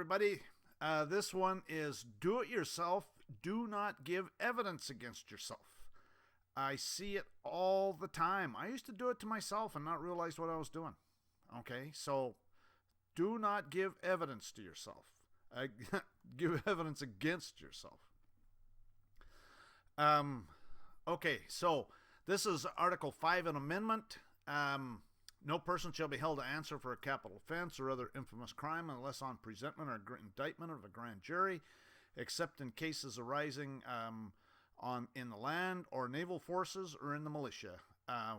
everybody. This one is do it yourself. Do not give evidence against yourself. I see it all the time. I used to do it to myself and not realize what I was doing. Okay, so do not give evidence to yourself. Give evidence against yourself. Okay, so this is Article 5, an amendment. No person shall be held to answer for a capital offense or other infamous crime unless on presentment or indictment of a grand jury, except in cases arising in the land or naval forces or in the militia,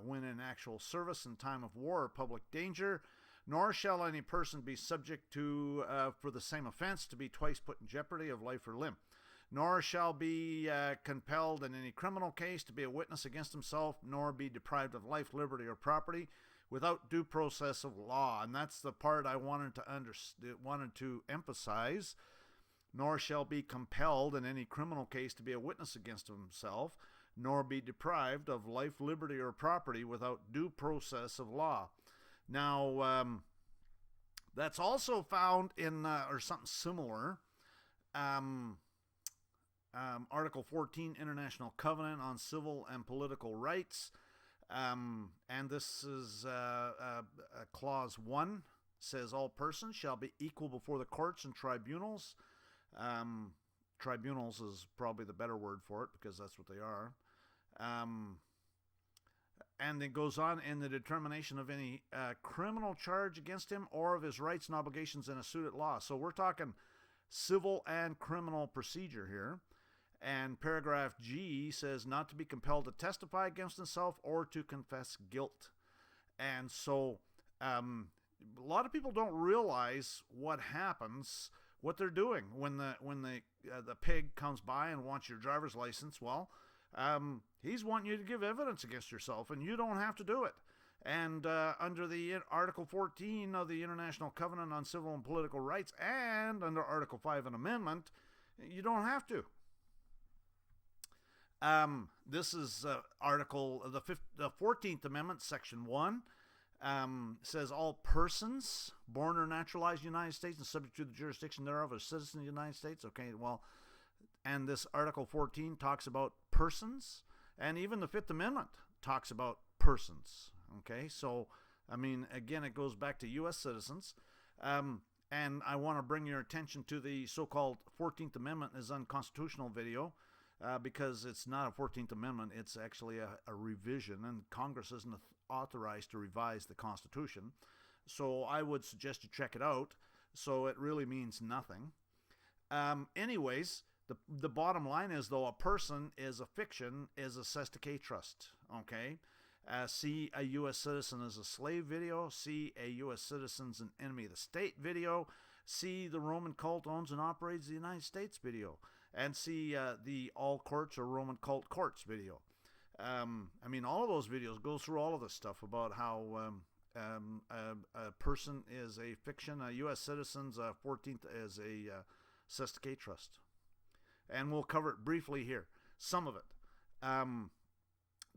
when in actual service in time of war or public danger. Nor shall any person be subject to, for the same offense, to be twice put in jeopardy of life or limb. Nor shall be compelled in any criminal case to be a witness against himself, nor be deprived of life, liberty, or property without due process of law. And that's the part I wanted to emphasize. Nor shall be compelled in any criminal case to be a witness against himself, nor be deprived of life, liberty, or property without due process of law. Now, that's also found in, or something similar, Article 14, International Covenant on Civil and Political Rights. And this is Clause 1, says all persons shall be equal before the courts and tribunals. Tribunals is probably the better word for it because that's what they are. And it goes on in the determination of any criminal charge against him or of his rights and obligations in a suit at law. So we're talking civil and criminal procedure here. And paragraph G says not to be compelled to testify against himself or to confess guilt. And so a lot of people don't realize what happens, what they're doing when the pig comes by and wants your driver's license. Well, he's wanting you to give evidence against yourself, and you don't have to do it. And under the Article 14 of the International Covenant on Civil and Political Rights, and under Article 5, an amendment, you don't have to. This is Article the 14th Amendment, Section 1. Says all persons born or naturalized in the United States and subject to the jurisdiction thereof are citizens of the United States. Okay, well, and this Article 14 talks about persons, and even the Fifth Amendment talks about persons. Okay, so, I mean, again, it goes back to U.S. citizens. And I want to bring your attention to the so-called 14th Amendment is unconstitutional video. Because it's not a 14th Amendment, it's actually a revision, and Congress isn't authorized to revise the Constitution. So I would suggest you check it out. So it really means nothing. Anyways, the bottom line is, though, a person is a fiction is a Satanic trust. Okay? See a U.S. citizen as a slave video. See a U.S. citizen's an enemy of the state video. See the Roman cult owns and operates the United States video. And see the all courts or Roman cult courts video. I mean, all of those videos go through all of this stuff about how a person is a fiction, a U.S. citizen's 14th is a Satanic trust. And we'll cover it briefly here, some of it.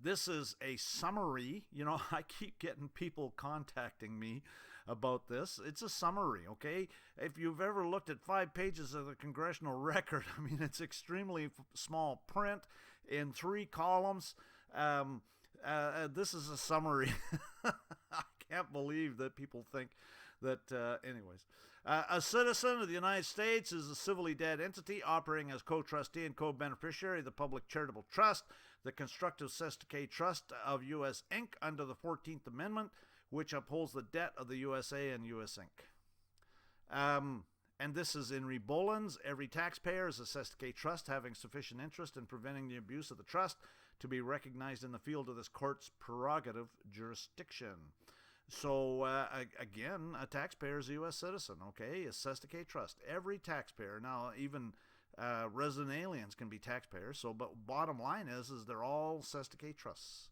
This is a summary. You know, I keep getting people contacting me about this. It's a summary, okay? If you've ever looked at 5 pages of the congressional record, I mean, it's extremely small print in 3 columns. This is a summary. I can't believe that people think that, anyways. A citizen of the United States is a civilly dead entity operating as co-trustee and co-beneficiary of the public charitable trust, the constructive Satanic Trust of U.S. Inc. under the 14th Amendment, which upholds the debt of the USA and U.S. Inc. And this is in Rebolens. Every taxpayer is a Satanic trust having sufficient interest in preventing the abuse of the trust to be recognized in the field of this court's prerogative jurisdiction. So, again, a taxpayer is a U.S. citizen, okay? A Satanic trust. Every taxpayer. Now, even resident aliens can be taxpayers. So, but bottom line is they're all Satanic trusts.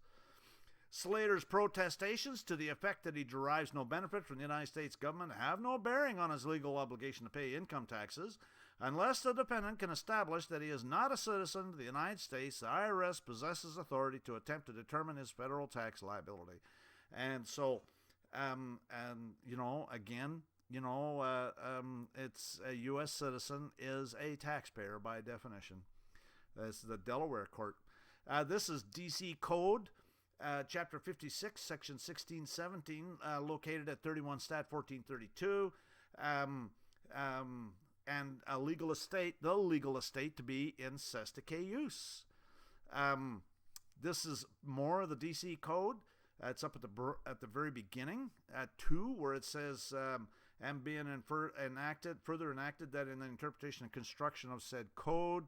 Slater's protestations to the effect that he derives no benefit from the United States government have no bearing on his legal obligation to pay income taxes. Unless the defendant can establish that he is not a citizen of the United States, the IRS possesses authority to attempt to determine his federal tax liability. And so, you know, again, it's a U.S. citizen is a taxpayer by definition. That's the Delaware court. This is D.C. Code, Chapter 56, Section 1617, located at 31 Stat 1432. And a legal estate, the legal estate to be in cestui use. This is more of the D.C. Code. It's up at the very beginning at 2, where it says, and being further enacted that in the interpretation and construction of said code,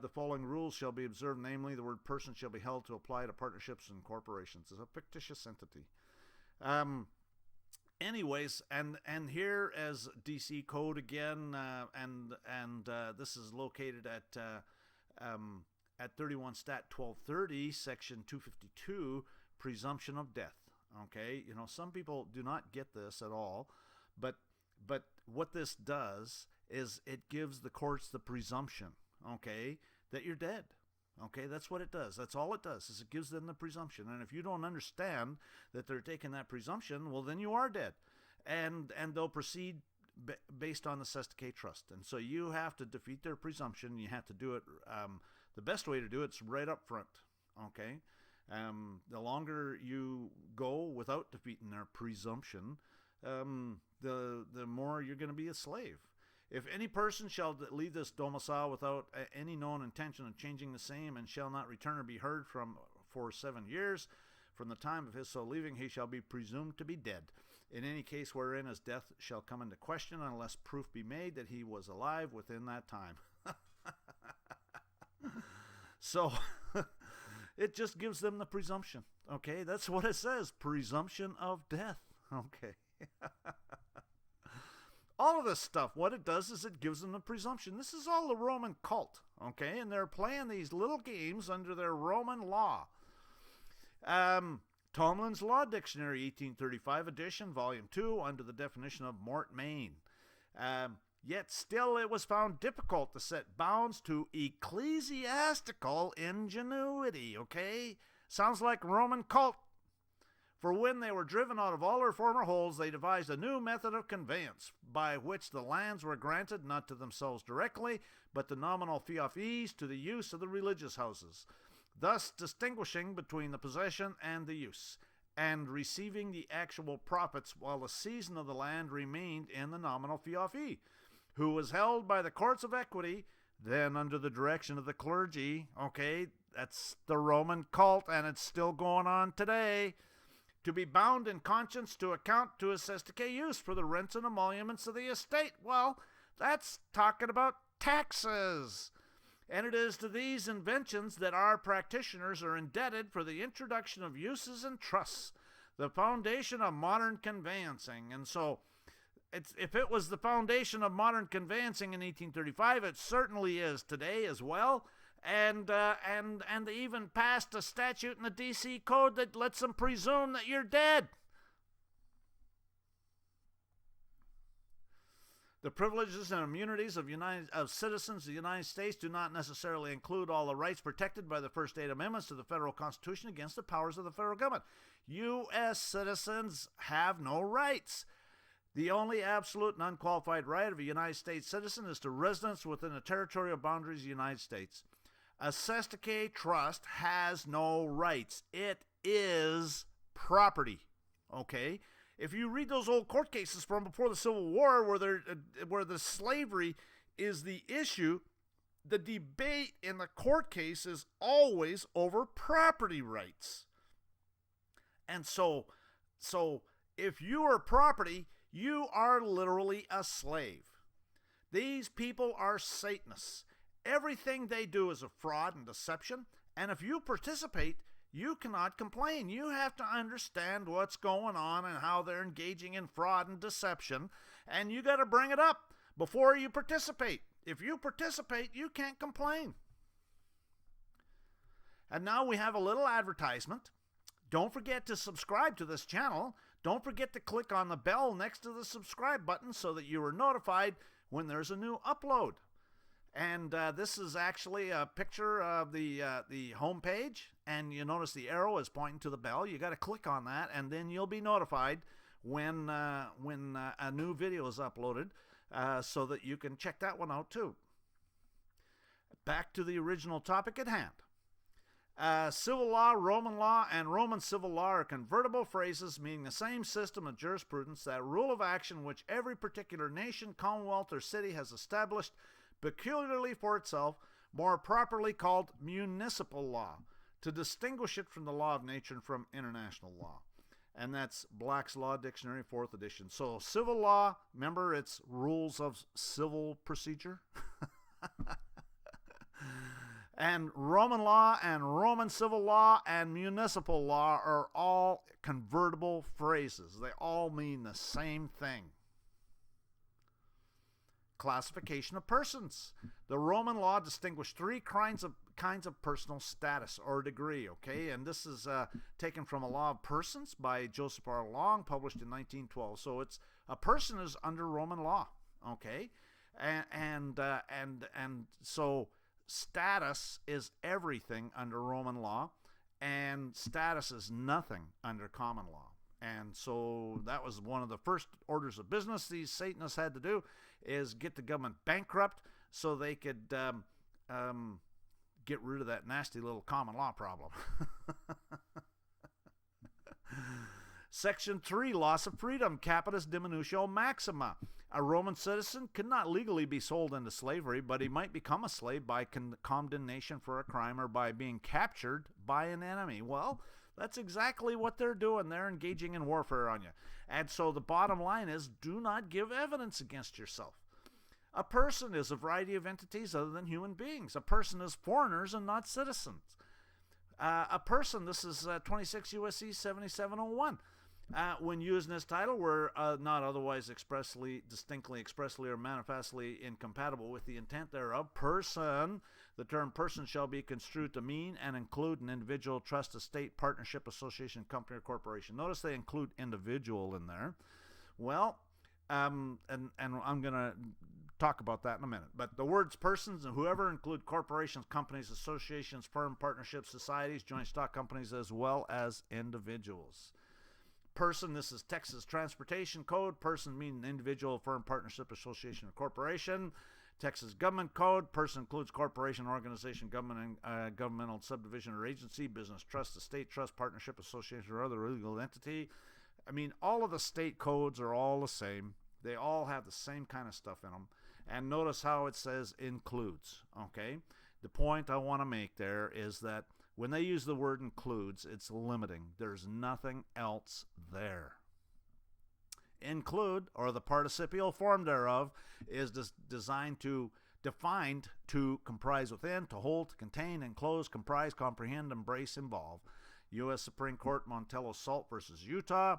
the following rules shall be observed, namely, the word person shall be held to apply to partnerships and corporations. It's a fictitious entity. Anyways, and here as D.C. Code again, and this is located at 31 Stat 1230, Section 252, Presumption of death. Okay, some people do not get this at all, but what this does is it gives the courts the presumption, okay, that you're dead. Okay, that's what it does. That's all it does, is it gives them the presumption. And if you don't understand that they're taking that presumption, well, then you are dead. And they'll proceed based on the cestui trust. And so you have to defeat their presumption. You have to do it. The best way to do it is right up front. Okay, the longer you go without defeating their presumption, the more you're going to be a slave. If any person shall leave this domicile without any known intention of changing the same, and shall not return or be heard from for 7 years, from the time of his so leaving, he shall be presumed to be dead. In any case wherein his death shall come into question, unless proof be made that he was alive within that time. So, it just gives them the presumption. Okay, that's what it says. Presumption of death. Okay. All of this stuff, what it does is it gives them the presumption. This is all the Roman cult, okay? And they're playing these little games under their Roman law. Tomlin's Law Dictionary, 1835 edition, volume 2, under the definition of mort main. Yet still it was found difficult to set bounds to ecclesiastical ingenuity, okay? Sounds like Roman cult. For when they were driven out of all their former holds, they devised a new method of conveyance, by which the lands were granted not to themselves directly, but to nominal fiefs to the use of the religious houses, thus distinguishing between the possession and the use, and receiving the actual profits while the season of the land remained in the nominal fief, who was held by the courts of equity, then under the direction of the clergy. Okay, that's the Roman cult, and it's still going on today. To be bound in conscience to account to his cestui use for the rents and emoluments of the estate. Well, that's talking about taxes. And it is to these inventions that our practitioners are indebted for the introduction of uses and trusts, the foundation of modern conveyancing. And so, if it was the foundation of modern conveyancing in 1835, it certainly is today as well. And they even passed a statute in the D.C. Code that lets them presume that you're dead. The privileges and immunities of citizens of the United States do not necessarily include all the rights protected by the first 8 amendments to the federal Constitution against the powers of the federal government. U.S. citizens have no rights. The only absolute and unqualified right of a United States citizen is to residence within the territorial boundaries of the United States. A cestui trust has no rights. It is property. Okay? If you read those old court cases from before the Civil War where the slavery is the issue, the debate in the court case is always over property rights. And so if you are property, you are literally a slave. These people are Satanists. Everything they do is a fraud and deception, and if you participate, you cannot complain. You have to understand what's going on and how they're engaging in fraud and deception, and you got to bring it up before you participate. If you participate, you can't complain. And now we have a little advertisement. Don't forget to subscribe to this channel. Don't forget to click on the bell next to the subscribe button so that you are notified when there's a new upload. And this is actually a picture of the home page, and you notice the arrow is pointing to the bell. You got to click on that, and then you'll be notified when a new video is uploaded, so that you can check that one out too. Back to the original topic at hand. Civil law, Roman law, and Roman civil law are convertible phrases meaning the same system of jurisprudence, that rule of action which every particular nation, commonwealth, or city has established peculiarly for itself, more properly called municipal law, to distinguish it from the law of nature and from international law. And that's Black's Law Dictionary, 4th edition. So civil law, remember, it's rules of civil procedure. And Roman law and Roman civil law and municipal law are all convertible phrases. They all mean the same thing. Classification of persons. The Roman law distinguished three kinds of personal status or degree, okay? And this is taken from A Law of Persons by Joseph R. Long, published in 1912. So it's a person is under Roman law, okay? And so status is everything under Roman law, and status is nothing under common law. And so that was one of the first orders of business these Satanists had to do, is get the government bankrupt so they could get rid of that nasty little common law problem. Section 3, loss of freedom, capitis diminutio maxima. A Roman citizen could not legally be sold into slavery, but he might become a slave by condemnation for a crime or by being captured by an enemy. Well, that's exactly what they're doing. They're engaging in warfare on you. And so the bottom line is, do not give evidence against yourself. A person is a variety of entities other than human beings. A person is foreigners and not citizens. A person, this is 26 U.S.C. 7701. When used in this title, were not otherwise distinctly, expressly, or manifestly incompatible with the intent thereof. Person, the term person shall be construed to mean and include an individual, trust, estate, partnership, association, company, or corporation. Notice they include individual in there. Well, and I'm going to talk about that in a minute. But the words persons and whoever include corporations, companies, associations, firm, partnerships, societies, joint stock companies, as well as individuals. Person, this is Texas Transportation Code. Person meaning individual, firm, partnership, association, or corporation. Texas Government Code. Person includes corporation, organization, government, governmental subdivision or agency, business, trust, estate, trust, partnership, association, or other legal entity. I mean, all of the state codes are all the same. They all have the same kind of stuff in them. And notice how it says includes, okay? The point I want to make there is that when they use the word includes, it's limiting. There's nothing else there. Include, or the participial form thereof, is defined to comprise within, to hold, to contain, enclose, comprise, comprehend, embrace, involve. U.S. Supreme Court, Montello Salt versus Utah.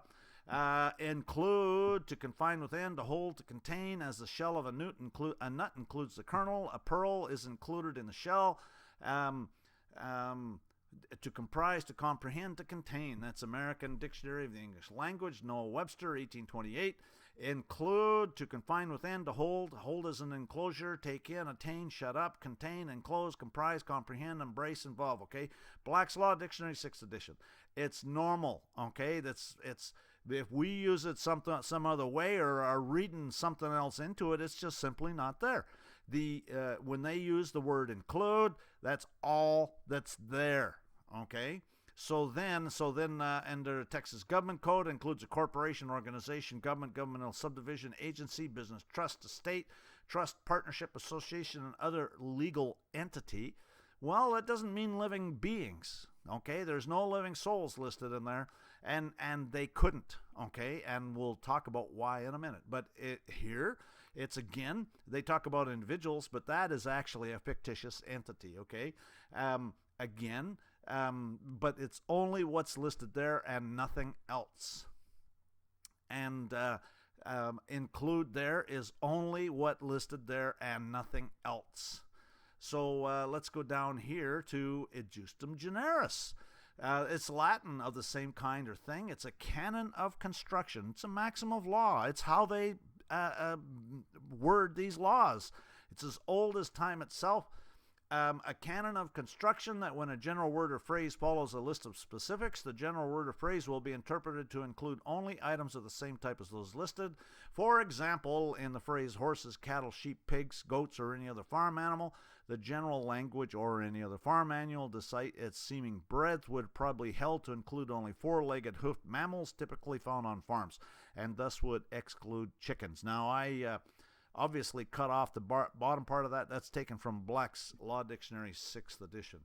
Include, to confine within, to hold, to contain, as the shell of a nut includes the kernel. A pearl is included in the shell. To comprise, to comprehend, to contain. That's American Dictionary of the English Language, Noah Webster, 1828. Include, to confine within, to hold. Hold as an enclosure, take in, attain, shut up, contain, enclose, comprise, comprehend, embrace, involve, okay? Black's Law Dictionary, 6th edition. It's normal, okay? If we use it some other way or are reading something else into it, it's just simply not there. When they use the word include, that's all that's there, okay? So then, under Texas Government Code, includes a corporation, organization, government, governmental subdivision, agency, business, trust, estate, trust, partnership, association, and other legal entity. Well, that doesn't mean living beings, okay? There's no living souls listed in there, and they couldn't, okay? And we'll talk about why in a minute. But here, it's again, they talk about individuals, but that is actually a fictitious entity, okay? But it's only what's listed there and nothing else. And include there is only what listed there and nothing else. So let's go down here to Ejusdem Generis. It's Latin of the same kind or thing. It's a canon of construction. It's a maxim of law. It's how they word these laws. It's as old as time itself. A canon of construction that when a general word or phrase follows a list of specifics, the general word or phrase will be interpreted to include only items of the same type as those listed. For example, in the phrase horses, cattle, sheep, pigs, goats, or any other farm animal, the general language or any other farm animal, despite its seeming breadth, would probably held to include only four-legged hoofed mammals typically found on farms, and thus would exclude chickens. Now, I obviously cut off the bottom part of that. That's taken from Black's Law Dictionary, 6th edition.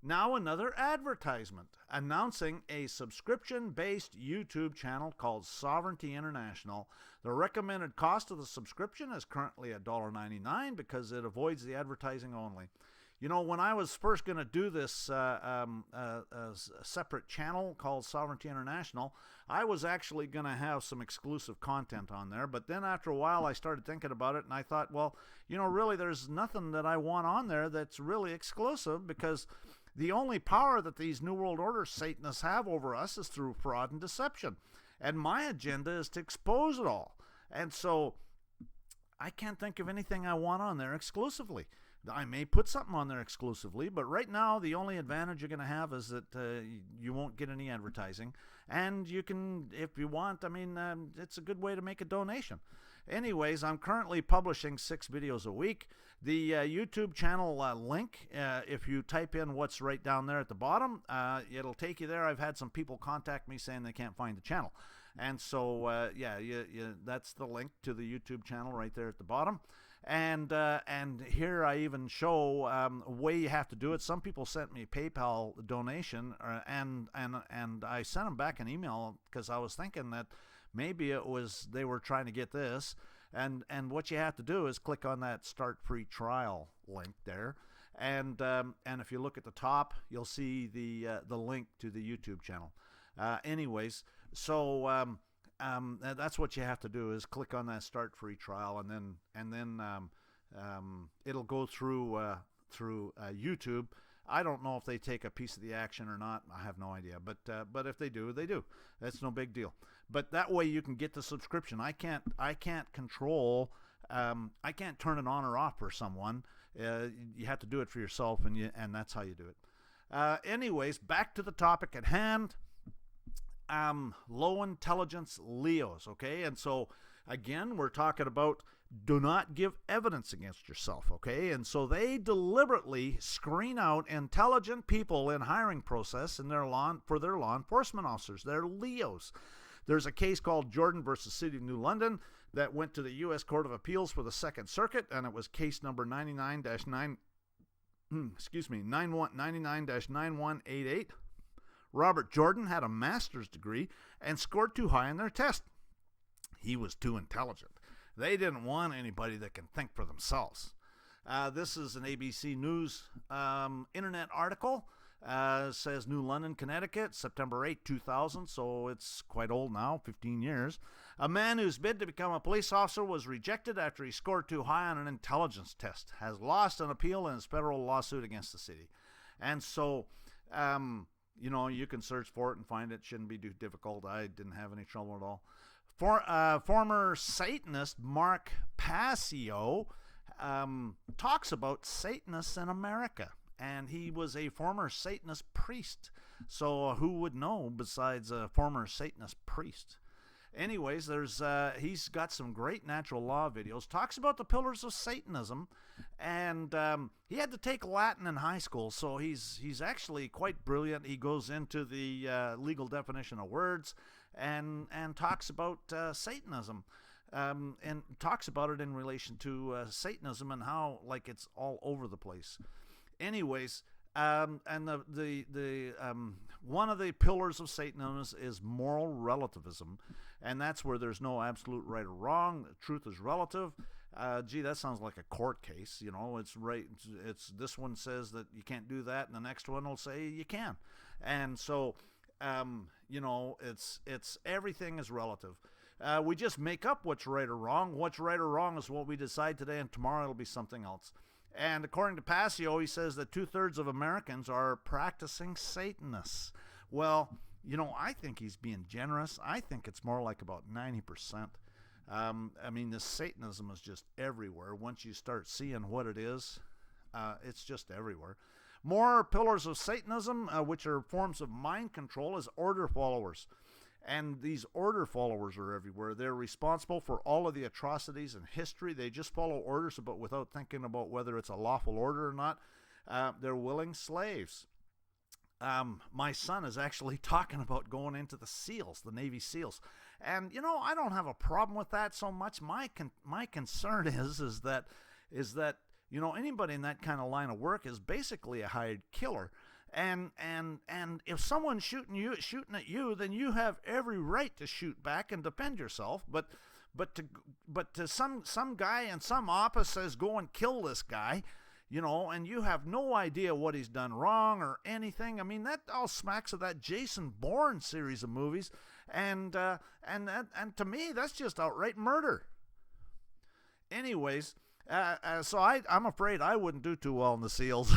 Now another advertisement announcing a subscription-based YouTube channel called Sovereignty International. The recommended cost of the subscription is currently $1.99 because it avoids the advertising only. You know, when I was first going to do this separate channel called Sovereignty International, I was actually going to have some exclusive content on there. But then after a while, I started thinking about it, and I thought, well, you know, really there's nothing that I want on there that's really exclusive, because the only power that these New World Order Satanists have over us is through fraud and deception. And my agenda is to expose it all. And so I can't think of anything I want on there exclusively. I may put something on there exclusively, but right now the only advantage you're going to have is that you won't get any advertising. And you can, if you want, I mean, it's a good way to make a donation. Anyways, I'm currently publishing 6 videos a week. The YouTube channel link, if you type in what's right down there at the bottom, it'll take you there. I've had some people contact me saying they can't find the channel. And so, yeah, that's the link to the YouTube channel right there at the bottom. And here I even show a way you have to do it. Some people sent me a PayPal donation, and I sent them back an email because I was thinking that maybe it was they were trying to get this. And what you have to do is click on that Start Free Trial link there, and if you look at the top, you'll see the link to the YouTube channel. Anyways, so that's what you have to do is click on that Start Free Trial, and then it'll go through YouTube. I don't know if they take a piece of the action or not. I have no idea, but if they do, they do. That's no big deal. But that way you can get the subscription. I can't control. I can't turn it on or off for someone. You have to do it for yourself, and that's how you do it. Anyways, back to the topic at hand. Low intelligence Leos, okay? And so again, we're talking about do not give evidence against yourself, okay? And so they deliberately screen out intelligent people in hiring process for their law enforcement officers. They're Leos. There's a case called Jordan versus City of New London that went to the U.S. Court of Appeals for the Second Circuit, and it was case number 99-9188. Robert Jordan had a master's degree and scored too high on their test. He was too intelligent. They didn't want anybody that can think for themselves. This is an ABC News internet article. Says New London, Connecticut, September 8, 2000, so it's quite old now, 15 years. A man whose bid to become a police officer was rejected after he scored too high on an intelligence test, has lost an appeal in his federal lawsuit against the city. And so, you know, you can search for it and find it. Shouldn't be too difficult. I didn't have any trouble at all. Former Satanist Mark Passio talks about Satanists in America. And he was a former Satanist priest. So who would know besides a former Satanist priest? Anyways, he's got some great natural law videos. Talks about the pillars of Satanism. And he had to take Latin in high school, so he's actually quite brilliant. He goes into the legal definition of words and talks about Satanism. And talks about it in relation to Satanism and how, like, it's all over the place. Anyways, and the one of the pillars of Satanism is moral relativism, and that's where there's no absolute right or wrong. Truth is relative. Gee, that sounds like a court case. You know, it's right. It's this one says that you can't do that, and the next one will say you can. And so, you know, it's everything is relative. We just make up what's right or wrong. What's right or wrong is what we decide today, and tomorrow it'll be something else. And according to Passio, he says that 2/3 of Americans are practicing Satanists. Well, you know, I think he's being generous. I think it's more like about 90%. I mean, this Satanism is just everywhere. Once you start seeing what it is, It's just everywhere. More pillars of Satanism, which are forms of mind control, is order followers. And these order followers are everywhere. They're responsible for all of the atrocities in history. They just follow orders without thinking about whether it's a lawful order or not. They're willing slaves. My son is actually talking about going into the SEALs, the Navy SEALs. And, I don't have a problem with that so much. My concern is that anybody in that kind of line of work is basically a hired killer. And if someone's shooting at you, then you have every right to shoot back and defend yourself. But to some guy in some office says, go and kill this guy, and you have no idea what he's done wrong or anything. I mean, that all smacks of that Jason Bourne series of movies, and to me, that's just outright murder. Anyways, so I'm afraid I wouldn't do too well in the SEALs.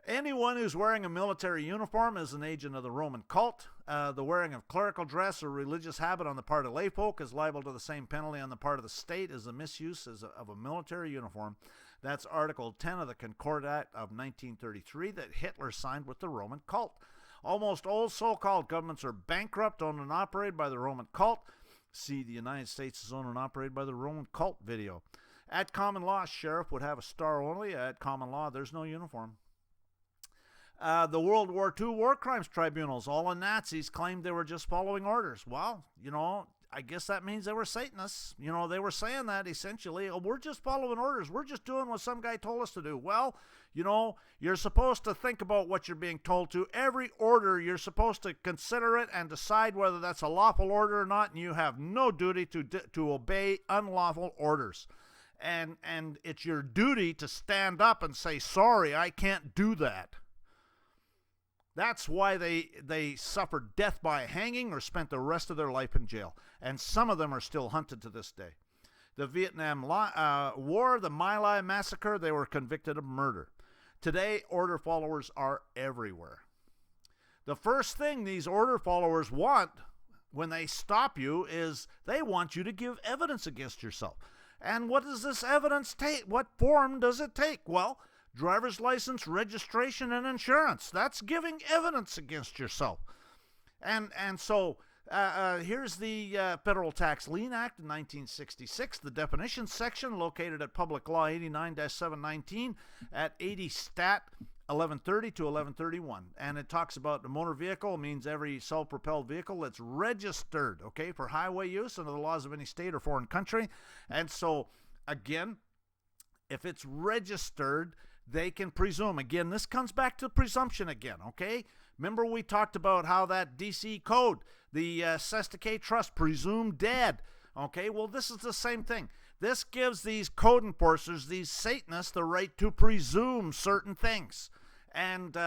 Anyone who's wearing a military uniform is an agent of the Roman cult. The wearing of clerical dress or religious habit on the part of layfolk is liable to the same penalty on the part of the state as the misuse of a military uniform. That's Article 10 of the Concordat of 1933 that Hitler signed with the Roman cult. Almost all so-called governments are bankrupt, owned and operated by the Roman cult. See the United States is owned and operated by the Roman cult video. At common law, sheriff would have a star only. At common law, there's no uniform. The World War II war crimes tribunals, all the Nazis claimed they were just following orders. Well, I guess that means they were Satanists. They were saying that essentially, we're just following orders. We're just doing what some guy told us to do. Well, you're supposed to think about what you're being told to. Every order, you're supposed to consider it and decide whether that's a lawful order or not, and you have no duty to obey unlawful orders. And it's your duty to stand up and say, sorry, I can't do that. That's why they suffered death by hanging or spent the rest of their life in jail. And some of them are still hunted to this day. The Vietnam War, the My Lai massacre, they were convicted of murder. Today, order followers are everywhere. The first thing these order followers want when they stop you is they want you to give evidence against yourself. And what does this evidence take? What form does it take? Well, driver's license, registration, and insurance. That's giving evidence against yourself. And so here's the Federal Tax Lien Act of 1966, the definitions section located at Public Law 89-719 at 80 Stat 1130 to 1131. And it talks about the motor vehicle means every self-propelled vehicle that's registered, okay, for highway use under the laws of any state or foreign country. And so, again, if it's registered, they can presume. Again, this comes back to presumption again, okay? Remember we talked about how that DC code, the Sestake Trust, presumed dead, okay? Well, this is the same thing. This gives these code enforcers, these Satanists, the right to presume certain things. And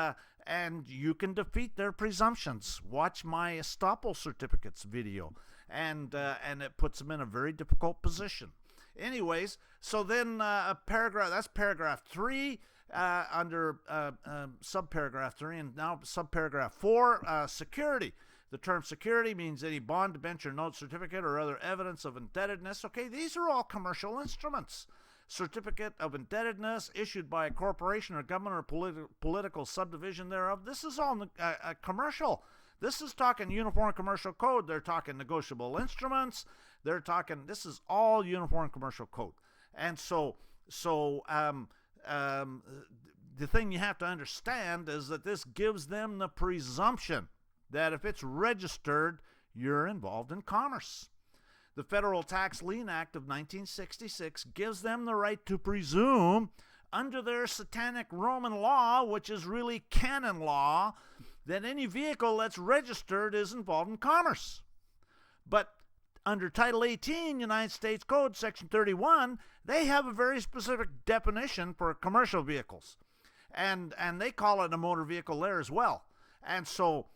you can defeat their presumptions. Watch my estoppel certificates video. And it puts them in a very difficult position. Anyways, so then that's paragraph 3 under subparagraph 3, and now subparagraph 4, security. The term security means any bond, debenture, note, certificate, or other evidence of indebtedness. Okay, these are all commercial instruments. Certificate of indebtedness issued by a corporation or government or political subdivision thereof. This is all commercial. This is talking Uniform Commercial Code. They're talking negotiable instruments. They're talking, this is all Uniform Commercial Code. And so the thing you have to understand is that this gives them the presumption that if it's registered, you're involved in commerce. The Federal Tax Lien Act of 1966 gives them the right to presume under their satanic Roman law, which is really canon law, that any vehicle that's registered is involved in commerce. But under Title 18, United States Code, Section 31, they have a very specific definition for commercial vehicles. And they call it a motor vehicle there as well. And so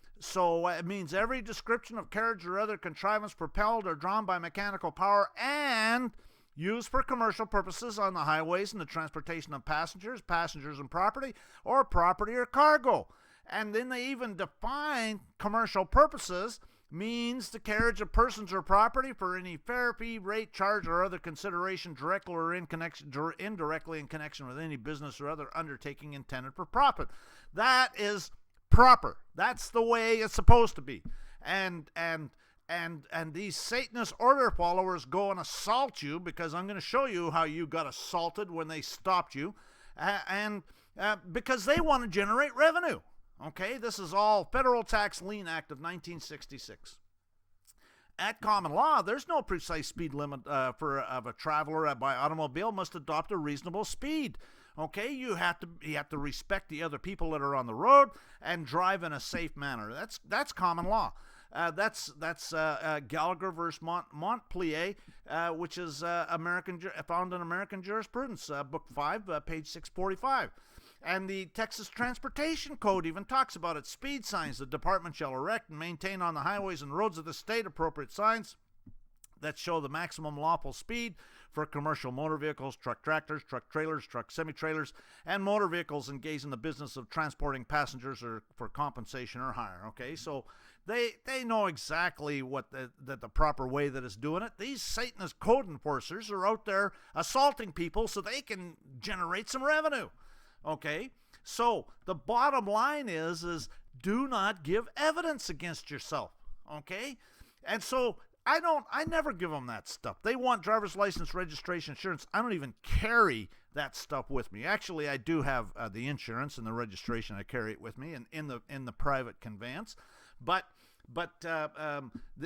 it means every description of carriage or other contrivance propelled or drawn by mechanical power and used for commercial purposes on the highways and the transportation of passengers and property or cargo. And then they even define commercial purposes means the carriage of persons or property for any fare, fee, rate, charge, or other consideration directly or indirectly in connection with any business or other undertaking intended for profit. That is proper. That's the way it's supposed to be. And these Satanist order followers go and assault you, because I'm going to show you how you got assaulted when they stopped you, because they want to generate revenue. Okay, this is all Federal Tax Lien Act of 1966. At common law, there's no precise speed limit of a traveler by automobile must adopt a reasonable speed. Okay, you have to respect the other people that are on the road and drive in a safe manner. That's common law. That's Gallagher versus Montpelier, which is found in American Jurisprudence, Book 5, page 645. And the Texas Transportation Code even talks about it. Speed signs. The department shall erect and maintain on the highways and roads of the state appropriate signs that show the maximum lawful speed for commercial motor vehicles, truck tractors, truck trailers, truck semi-trailers, and motor vehicles engaged in the business of transporting passengers or for compensation or hire. Okay, so they know exactly what the proper way that is doing it. These Satanist code enforcers are out there assaulting people so they can generate some revenue. Okay, so the bottom line is do not give evidence against yourself. Okay, and so I never give them that stuff. They want driver's license, registration, insurance. I don't even carry that stuff with me. Actually, I do have the insurance and the registration. I carry it with me in the private conveyance, but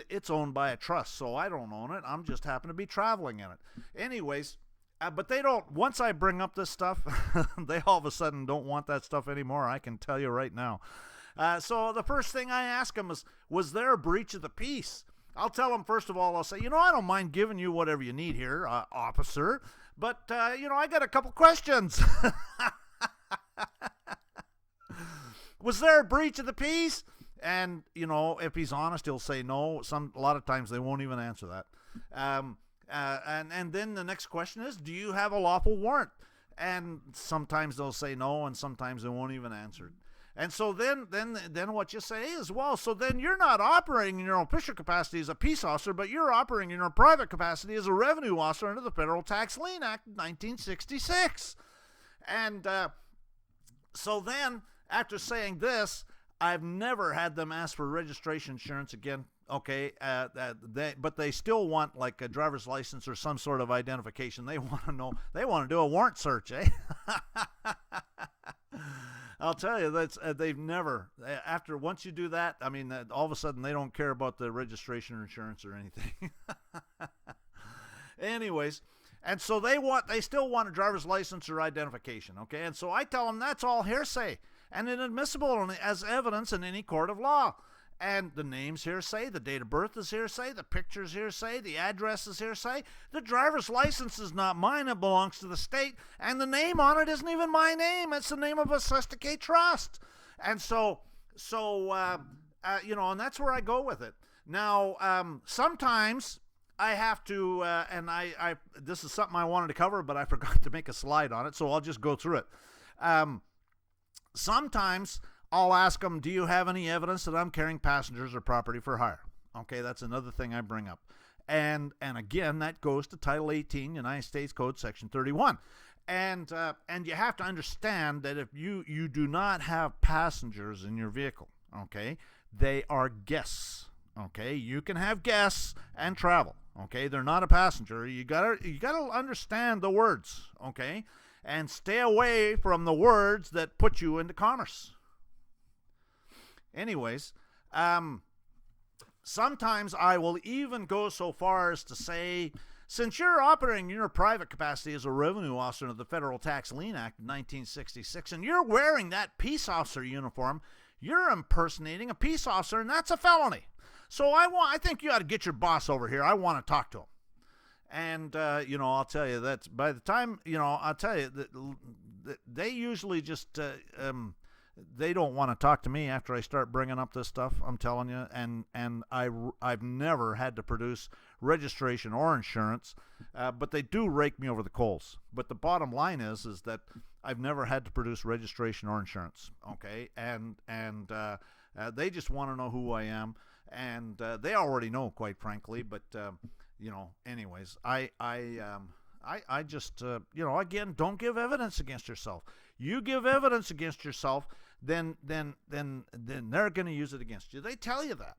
it's owned by a trust, so I don't own it. I'm just happen to be traveling in it. Anyways. But they don't, once I bring up this stuff, they all of a sudden don't want that stuff anymore. I can tell you right now. So the first thing I ask them is, was there a breach of the peace? I'll tell them, first of all, I'll say, I don't mind giving you whatever you need here, officer, but, I got a couple questions. Was there a breach of the peace? And, if he's honest, he'll say no. A lot of times they won't even answer that. And then the next question is, do you have a lawful warrant? And sometimes they'll say no, and sometimes they won't even answer it. And so then what you say is, well, so then you're not operating in your official capacity as a peace officer, but you're operating in your private capacity as a revenue officer under the Federal Tax Lien Act of 1966. And so then, after saying this, I've never had them ask for registration insurance again. Okay, but they still want like a driver's license or some sort of identification. They want to know. They want to do a warrant search, eh? I'll tell you, they've never. Once you do that, I mean, all of a sudden they don't care about the registration or insurance or anything. Anyways, and so they still want a driver's license or identification. Okay, and so I tell them that's all hearsay and inadmissible as evidence in any court of law. And the name's hearsay, the date of birth is hearsay, the picture's hearsay, the address is hearsay. The driver's license is not mine, it belongs to the state, and the name on it isn't even my name, it's the name of a Sesticate Trust. And so and that's where I go with it. Now, sometimes I have to, and I this is something I wanted to cover, but I forgot to make a slide on it, so I'll just go through it. Sometimes I'll ask them, do you have any evidence that I'm carrying passengers or property for hire? Okay, that's another thing I bring up. And again, that goes to Title 18, United States Code, Section 31. And you have to understand that if you do not have passengers in your vehicle, okay, they are guests. Okay, you can have guests and travel. Okay, they're not a passenger. You gotta understand the words. Okay, and stay away from the words that put you into commerce. Anyways, sometimes I will even go so far as to say, since you're operating in your private capacity as a revenue officer of the Federal Tax Lien Act of 1966, and you're wearing that peace officer uniform, you're impersonating a peace officer, and that's a felony. So I think you ought to get your boss over here. I want to talk to him. And, I'll tell you that by the time, I'll tell you that they usually just, they don't want to talk to me after I start bringing up this stuff, I'm telling you, and I've never had to produce registration or insurance, but they do rake me over the coals. But the bottom line is that I've never had to produce registration or insurance, okay, and they just want to know who I am, And they already know, quite frankly. But you know, anyways, I just you know, again, don't give evidence against yourself. You give evidence against yourself, then they're going to use it against you. They tell you that.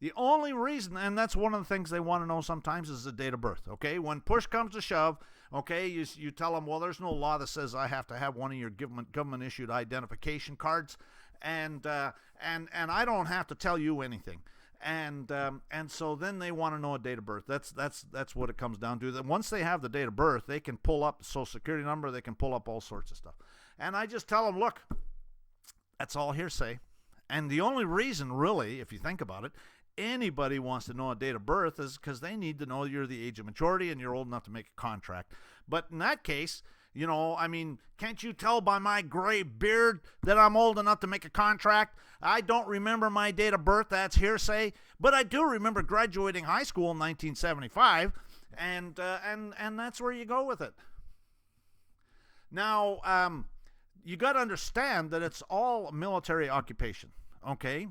The only reason, and that's one of the things they want to know sometimes, is the date of birth. Okay, when push comes to shove, okay, you tell them, well, there's no law that says I have to have one of your government issued identification cards, and I don't have to tell you anything. And so then they want to know a date of birth. That's what it comes down to. That once they have the date of birth, they can pull up the social security number. They can pull up all sorts of stuff. And I just tell them, look, that's all hearsay. And the only reason, really, if you think about it, anybody wants to know a date of birth is because they need to know you're the age of maturity and you're old enough to make a contract. But in that case, you know, I mean, can't you tell by my gray beard that I'm old enough to make a contract? I don't remember my date of birth. That's hearsay. But I do remember graduating high school in 1975, and that's where you go with it. Now, you got to understand that it's all military occupation. Okay,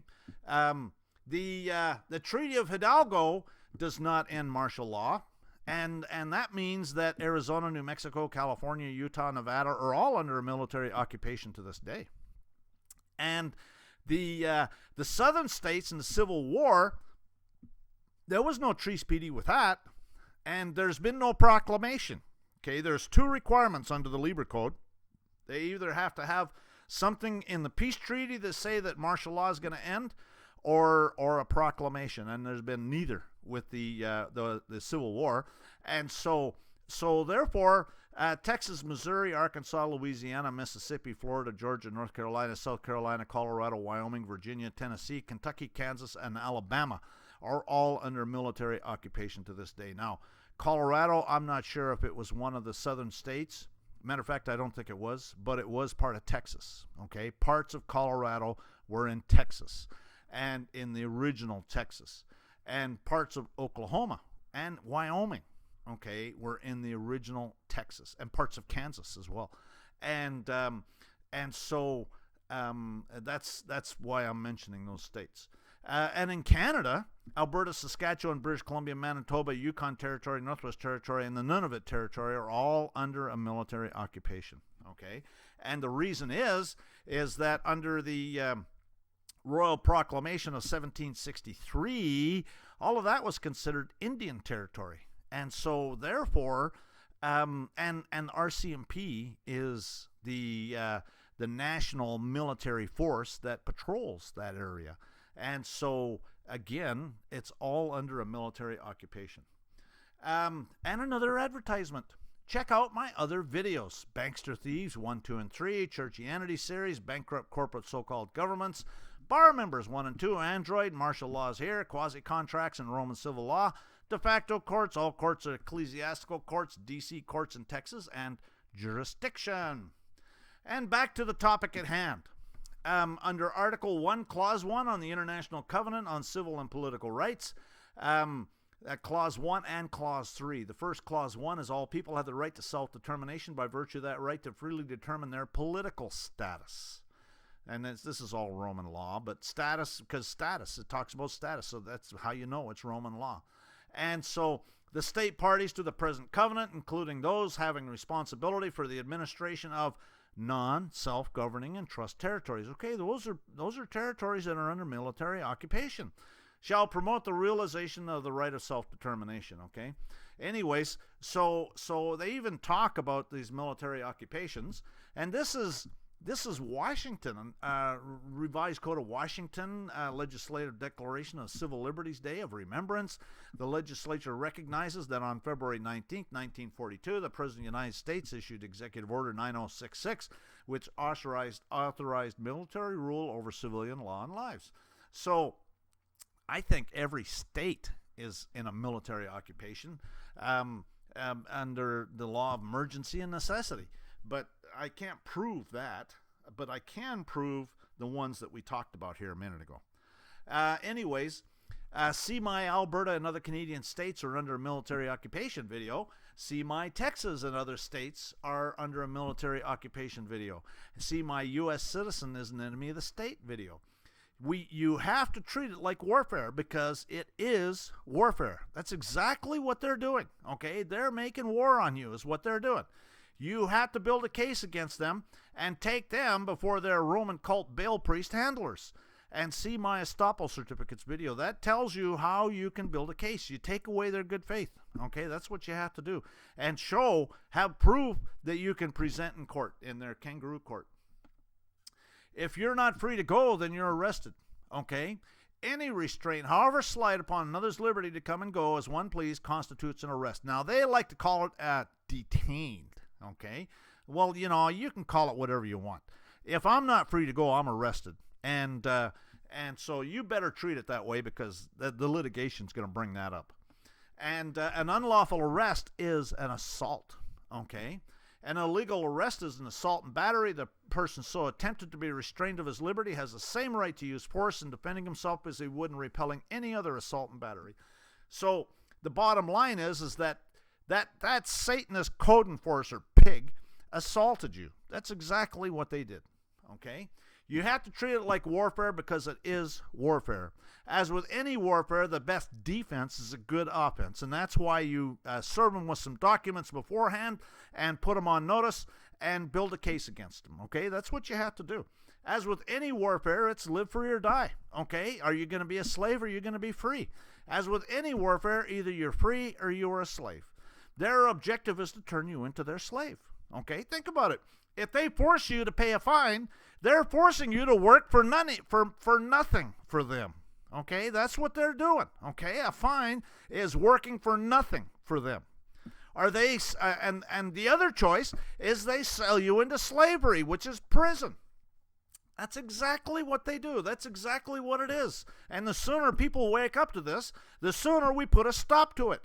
the Treaty of Hidalgo does not end martial law. And that means that Arizona, New Mexico, California, Utah, Nevada are all under a military occupation to this day. And the southern states in the Civil War, there was no treaty with that, and there's been no proclamation. Okay, there's two requirements under the Lieber Code. They either have to have something in the peace treaty that say that martial law is going to end, or a proclamation, and there's been neither with the Civil War. And so therefore, Texas, Missouri, Arkansas, Louisiana, Mississippi, Florida, Georgia, North Carolina, South Carolina, Colorado, Wyoming, Virginia, Tennessee, Kentucky, Kansas, and Alabama are all under military occupation to this day. Now, Colorado, I'm not sure if it was one of the southern states. Matter of fact, I don't think it was, but it was part of Texas. Okay, parts of Colorado were in Texas, and in the original Texas, and parts of Oklahoma and Wyoming, okay, were in the original Texas, and parts of Kansas as well. And so that's why I'm mentioning those states. And in Canada, Alberta, Saskatchewan, British Columbia, Manitoba, Yukon Territory, Northwest Territory, and the Nunavut Territory are all under a military occupation. Okay, and the reason is that under the Royal Proclamation of 1763, all of that was considered Indian territory, and so therefore, and RCMP is the national military force that patrols that area, and so again, it's all under a military occupation. And another advertisement. Check out my other videos: Bankster Thieves 1, 2, and 3, Churchianity Series, Bankrupt Corporate So-Called Governments, Bar Members 1 and 2, Android, Martial Laws Here, Quasi-Contracts and Roman Civil Law, De facto courts, all courts are ecclesiastical courts, DC courts in Texas, and jurisdiction. And back to the topic at hand. Under Article 1, Clause 1 on the International Covenant on Civil and Political Rights, Clause 1 and Clause 3. The first Clause 1 is all people have the right to self-determination by virtue of that right to freely determine their political status. And this is all Roman law, but status, because status, it talks about status, so that's how you know it's Roman law. And so the state parties to the present covenant, including those having responsibility for the administration of non-self-governing and trust territories. Okay, those are territories that are under military occupation. Shall promote the realization of the right of self-determination. Okay. Anyways, so they even talk about these military occupations, and this is Washington, Revised Code of Washington, Legislative Declaration of Civil Liberties Day of Remembrance. The legislature recognizes that on February 19, 1942, the President of the United States issued Executive Order 9066, which authorized military rule over civilian law and lives. So I think every state is in a military occupation under the law of emergency and necessity. But I can't prove that, but I can prove the ones that we talked about here a minute ago. Anyways, see my Alberta and other Canadian states are under a military occupation video. See my Texas and other states are under a military occupation video. See my U.S. citizen is an enemy of the state video. You have to treat it like warfare because it is warfare. That's exactly what they're doing, okay? They're making war on you is what they're doing. You have to build a case against them and take them before their Roman cult Baal priest handlers. And see my estoppel certificates video. That tells you how you can build a case. You take away their good faith, okay? That's what you have to do. And have proof that you can present in court, in their kangaroo court. If you're not free to go, then you're arrested, okay? Any restraint, however slight, upon another's liberty to come and go as one please constitutes an arrest. Now, they like to call it detained, okay? Well, you know, you can call it whatever you want. If I'm not free to go, I'm arrested. And so you better treat it that way because the litigation's going to bring that up. And an unlawful arrest is an assault, okay? An illegal arrest is an assault and battery. The person so attempted to be restrained of his liberty has the same right to use force in defending himself as he would in repelling any other assault and battery. So the bottom line is that Satanist code enforcer pig assaulted you. That's exactly what they did, okay? You have to treat it like warfare because it is warfare. As with any warfare, the best defense is a good offense. And that's why you serve them with some documents beforehand and put them on notice and build a case against them. Okay, that's what you have to do. As with any warfare, it's live free or die. Okay, are you going to be a slave or are you going to be free? As with any warfare, either you're free or you are a slave. Their objective is to turn you into their slave. Okay, think about it. If they force you to pay a fine, they're forcing you to work for nothing for them. Okay, that's what they're doing. Okay, a fine is working for nothing for them. Are they? And the other choice is they sell you into slavery, which is prison. That's exactly what they do. That's exactly what it is. And the sooner people wake up to this, the sooner we put a stop to it.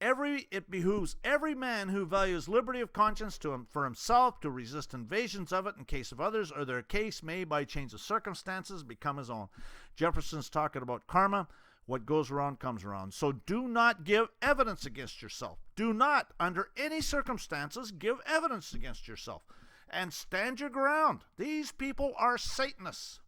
It behooves every man who values liberty of conscience for himself to resist invasions of it in case of others, or their case may, by change of circumstances, become his own. Jefferson's talking about karma. What goes around comes around. So do not give evidence against yourself. Do not, under any circumstances, give evidence against yourself. And stand your ground. These people are Satanists.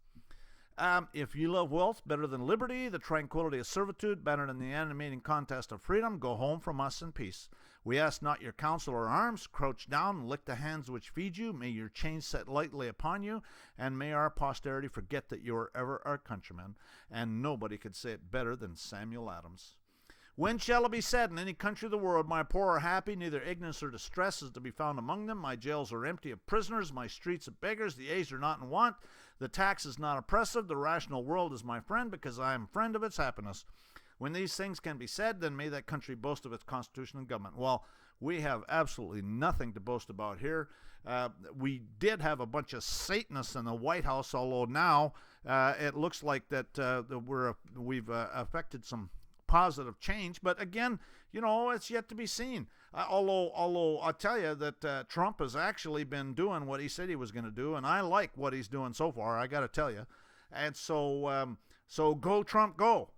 If you love wealth better than liberty, the tranquility of servitude better than the animating contest of freedom, go home from us in peace. We ask not your counsel or arms. Crouch down and lick the hands which feed you. May your chains set lightly upon you, and may our posterity forget that you are ever our countrymen. And nobody could say it better than Samuel Adams. When shall it be said in any country of the world, my poor are happy, neither ignorance or distress is to be found among them. My jails are empty of prisoners, my streets of beggars, the aged are not in want, the tax is not oppressive, the rational world is my friend, because I am friend of its happiness. When these things can be said, then may that country boast of its constitution and government. Well, we have absolutely nothing to boast about here. We did have a bunch of Satanists in the White House, although now it looks like that we've affected some positive change. But again, you know, it's yet to be seen. Although I'll tell you that Trump has actually been doing what he said he was going to do, and I like what he's doing so far, I got to tell you. And so go Trump, go.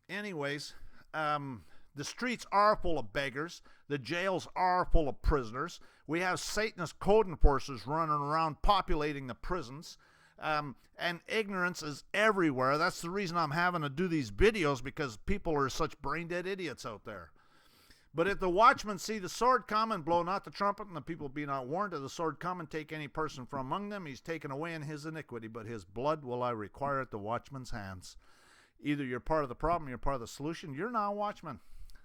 Anyways, the streets are full of beggars. The jails are full of prisoners. We have Satanist code enforcers running around populating the prisons. And ignorance is everywhere. That's the reason I'm having to do these videos, because people are such brain-dead idiots out there. But if the watchmen see the sword come and blow not the trumpet, and the people be not warned of the sword come and take any person from among them, he's taken away in his iniquity, but his blood will I require at the watchman's hands. Either you're part of the problem, you're part of the solution. You're now a watchman.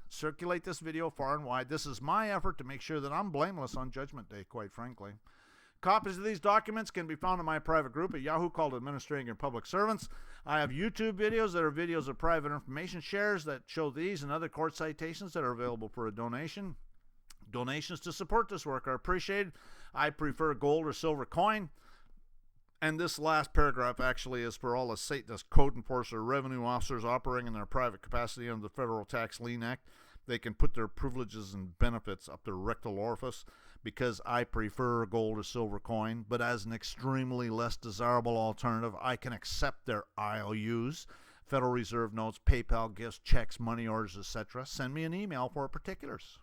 Circulate this video far and wide. This is my effort to make sure that I'm blameless on Judgment Day, quite frankly. Copies of these documents can be found in my private group at Yahoo called Administrating Your Public Servants. I have YouTube videos that are videos of private information shares that show these and other court citations that are available for a donation. Donations to support this work are appreciated. I prefer gold or silver coin. And this last paragraph actually is for all the Satanist code enforcer revenue officers operating in their private capacity under the Federal Tax Lien Act. They can put their privileges and benefits up their rectal orifice, because I prefer gold or silver coin, but as an extremely less desirable alternative, I can accept their IOUs, Federal Reserve notes, PayPal gifts, checks, money orders, etc. Send me an email for particulars.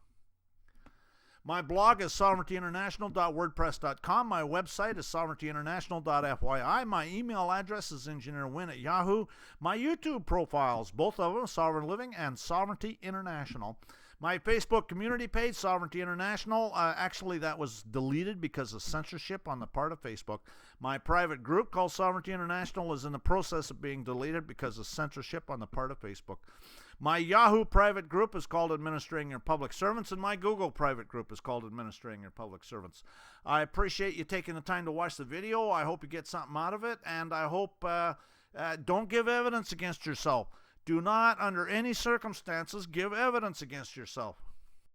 My blog is sovereigntyinternational.wordpress.com. My website is sovereigntyinternational.fyi. My email address is engineerwin@yahoo. My YouTube profiles, both of them, Sovereign Living and Sovereignty International. My Facebook community page, Sovereignty International, actually that was deleted because of censorship on the part of Facebook. My private group called Sovereignty International is in the process of being deleted because of censorship on the part of Facebook. My Yahoo private group is called Administrating Your Public Servants, and my Google private group is called Administrating Your Public Servants. I appreciate you taking the time to watch the video. I hope you get something out of it, and I hope don't give evidence against yourself. Do not, under any circumstances, give evidence against yourself.